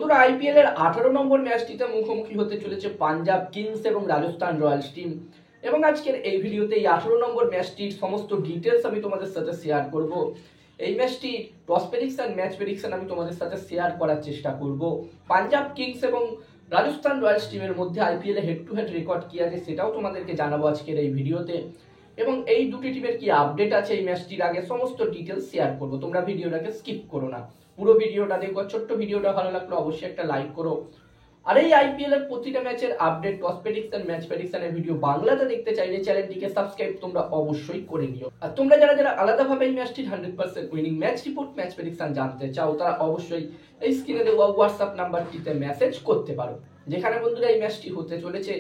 বন্ধুরা আইপিএল এর 18 নম্বর ম্যাচটিতে মুখোমুখি হতে চলেছে পাঞ্জাব কিংস এবং রাজস্থান রয়্যালস টিম। এবং আজকের এই ভিডিওতে এই 18 নম্বর ম্যাচটির সমস্ত ডিটেলস আমি তোমাদের সাথে শেয়ার করব। এই ম্যাচটি টস প্রেডিকশন ম্যাচ প্রেডিকশন আমি তোমাদের সাথে শেয়ার করার চেষ্টা করব। পাঞ্জাব কিংস এবং রাজস্থান রয়্যালস টিমের মধ্যে IPL A head to head record কি আছে সেটাও তোমাদেরকে জানাবো আজকের এই ভিডিওতে। এবং এই দুটি টিমের কি আপডেট আছে এই ম্যাচটির আগে সমস্ত ডিটেলস শেয়ার করব। তোমরা ভিডিওটাকে স্কিপ করো না, পুরো ভিডিওটা দেখো। ছোট্ট ভিডিওটা ভালো লাগলো অবশ্যই একটা লাইক করো। আর এই আইপিএল এর প্রতিটা ম্যাচের আপডেট, টস প্রেডিকশন, ম্যাচ প্রেডিকশনের ভিডিও বাংলাতে দেখতে চাইলে চ্যানেলটিকে সাবস্ক্রাইব তোমরা অবশ্যই করে নিও। আর তোমরা যারা যারা আলাদাভাবে এই ম্যাচটির 100% winning match report, match prediction জানতে চাও তারা অবশ্যই এই স্ক্রিনে দেওয়া হোয়াটসঅ্যাপ নাম্বারটিতে মেসেজ করতে পারো। যেখানে বন্ধুরা এই ম্যাচটি হতে চলেছে,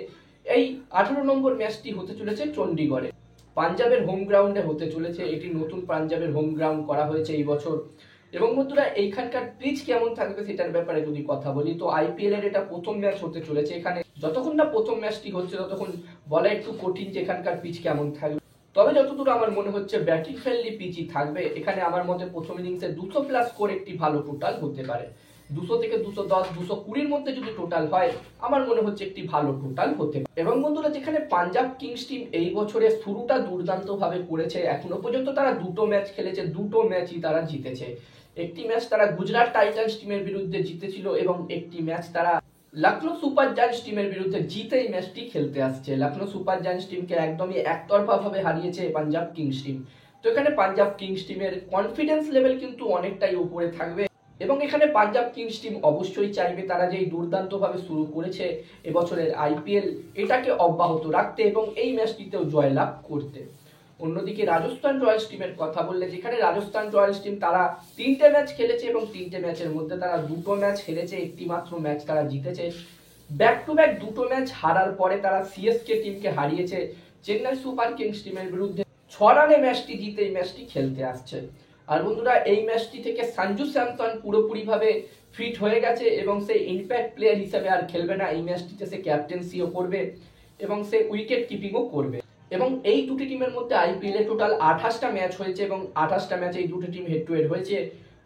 এই 18 নম্বর ম্যাচটি হতে চলেছে চণ্ডীগড়ে, পাঞ্জাবের হোম গ্রাউন্ডে হতে চলেছে। এটি নতুন পাঞ্জাবের হোম গ্রাউন্ড করা হয়েছে এই বছর। এবং বন্ধুরা এইখানকার পিচ কেমন থাকবে সেটার ব্যাপারে যদি কথা বলি, তো আইপিএল এর এটা প্রথম ম্যাচ হতে চলেছে। এখানে যতক্ষণ না প্রথম ম্যাচটি হচ্ছে ততক্ষণ বলা একটু কঠিন যে এখানকার পিচ কেমন থাকবে। তবে যতদূর আমার মনে হচ্ছে ব্যাটিং ফ্রেন্ডলি পিচই থাকবে। এখানে আমার মতে প্রথম ইনিংসে 200+ স্কোর একটি ভালো টোটাল হতে পারে। 200 থেকে 210, 220-র মধ্যে যদি টোটাল হয় আমার মনে হচ্ছে একটি ভালো টোটাল হতে পারে। এবং বন্ধুরা যেখানে পাঞ্জাব কিংস টিম এই বছরের শুরুটা দুর্দান্ত ভাবে করেছে, এখনো পর্যন্ত তারা দুটো ম্যাচ খেলেছে, দুটো ম্যাচই তারা জিতেছে। একটি ম্যাচ তারা গুজরাট টাইটান্স টিমের বিরুদ্ধে জিতেছিল এবং একটি ম্যাচ তারা লখনৌ সুপার জায়ান্টস টিমের বিরুদ্ধে জিতে এই ম্যাচটি খেলতে আসছে। লখনৌ সুপার জায়ান্টস টিমকে একদমই একতরফা ভাবে হারিয়েছে পাঞ্জাব কিংস টিম। তো এখানে পাঞ্জাব কিংস টিমের কনফিডেন্স লেভেল কিন্তু অনেকটাই উপরে থাকবে। এবং এখানে পাঞ্জাব কিংস টিম অবশ্যই চাইবে তারা যে দুর্দান্ত ভাবে শুরু করেছে এবছরের আইপিএল, এটাকে অব্যাহত রাখতে এবং এই ম্যাচটিতেও জয়লাভ করতে। অন্যদিকে রাজস্থান রয়্যালস টিমের কথা বললে, যেখানে রাজস্থান রয়্যালস টিম তারা 3টে ম্যাচ খেলেছে এবং 3টে ম্যাচের মধ্যে তারা 2টো ম্যাচ হেরেছে, একটি মাত্র ম্যাচ তারা জিতেছে। ব্যাক টু ব্যাক 2টো ম্যাচ হারার পরে তারা সিএসকে টিমকে হারিয়েছে, চেন্নাই সুপার কিংস টিমের বিরুদ্ধে 6 রানে ম্যাচটি জিতে এই ম্যাচটি খেলতে আসছে। আর বন্ধুরা এই ম্যাচটি থেকে সঞ্জু স্যামসন পুরোপুরিভাবে ফিট হয়ে গেছে এবং সে ইম্প্যাক্ট প্লেয়ার হিসেবে আর খেলবে না। এই ম্যাচটিতে সে ক্যাপ্টেন্সিও করবে এবং সে উইকেট কিপিংও করবে। এবং এই দুটি টিমের মধ্যে আইপিএল এ টোটাল 28টা ম্যাচ হয়েছে এবং 28টা ম্যাচে এই দুটি টিম হেড টু হেড হয়েছে।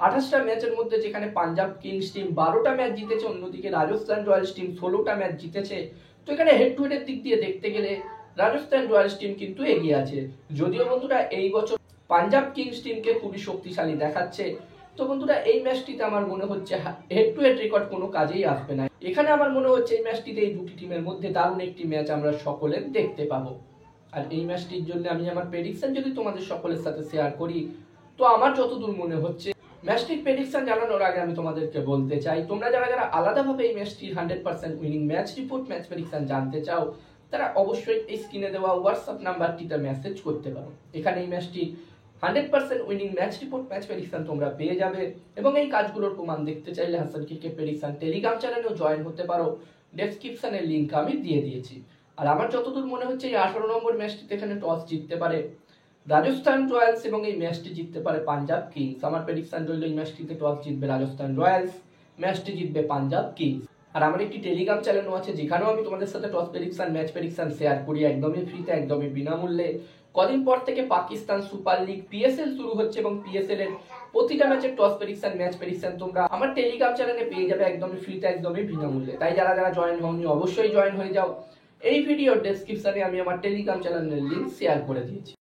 28টা ম্যাচের মধ্যে যেখানে পাঞ্জাব কিংস টিম 12টা ম্যাচ জিতেছে, অন্যদিকে রাজস্থান রয়্যালস টিম 16টা ম্যাচ জিতেছে। তো এখানে হেড টু হেডের দিক দিয়ে দেখতে গেলে রাজস্থান রয়্যালস টিম কিন্তু এগিয়ে আছে। যদিও বন্ধুরা এই বছর পাঞ্জাব কিংস টিমকে খুবই শক্তিশালী দেখাচ্ছে। তো বন্ধুরা এই ম্যাচটিতে আমার মনে হচ্ছে হেড টু হেড রেকর্ড কোনো কাজেই আসবে না। এখানে আমার মনে হচ্ছে এই ম্যাচটিতে এই দুটি টিমের মধ্যে দারুণ একটি ম্যাচ আমরা সকলে দেখতে পাবো। আর এই ম্যাচটির জন্য আমি আমার প্রেডিকশন যদি তোমাদের সকলের সাথে শেয়ার করি, তো আমার যতদূর মনে হচ্ছে ম্যাচটির প্রেডিকশন জানানোর আগে আমি তোমাদেরকে বলতে চাই, তোমরা যারা যারা আলাদাভাবে এই ম্যাচটির 100% winning match report, match prediction জানতে চাও তারা অবশ্যই এই স্ক্রিনে দেওয়া হোয়াটসঅ্যাপ নাম্বারটিতে মেসেজ করতে পারো। এখানে এই ম্যাচটি 100% winning match report, match prediction তোমরা পেয়ে যাবে। এবং এই কাজগুলোর প্রমাণ দেখতে চাইলে হাসান ক্রিকেট প্রেডিকশন টেলিগ্রাম চ্যানেলেও জয়েন হতে পারো, ডেসক্রিপশনের লিঙ্ক আমি দিয়ে দিয়েছি। আর আমার যতদূর মনে হচ্ছে এই 18 নম্বর ম্যাচটিতে এখানে টস জিততে পারে রাজস্থান রয়্যালস এবং এই ম্যাচটি জিততে পারে পাঞ্জাব কিংস। আমার প্রেডিকশন রইল এই ম্যাচটিতে টস জিতবে রাজস্থান রয়্যালস, ম্যাচটি জিতবে পাঞ্জাব কিংস। আর আমার একটি টেলিগ্রাম চ্যানেলও আছে যেখানেও আমি তোমাদের সাথে toss prediction, match prediction share করি একদমই ফ্রিতে, একদমই বিনামূল্যে। কদিন পর থেকে পাকিস্তান সুপার লিগ পিএসএল শুরু হচ্ছে এবং পিএসএল এর প্রতিটা ম্যাচের টস প্রেডিকশন, ম্যাচ প্রেডিকশন তোমরা আমার টেলিগ্রাম চ্যানেলে পেয়ে যাবে একদমই ফ্রিতে, একদমই বিনামূল্যে। তাই যারা যারা জয়েন হওনি অবশ্যই জয়েন হয়ে যাও। এই ভিডিওর ডেসক্রিপশনে আমি আমার টেলিগ্রাম চ্যানেলের লিংক শেয়ার করে দিয়েছি।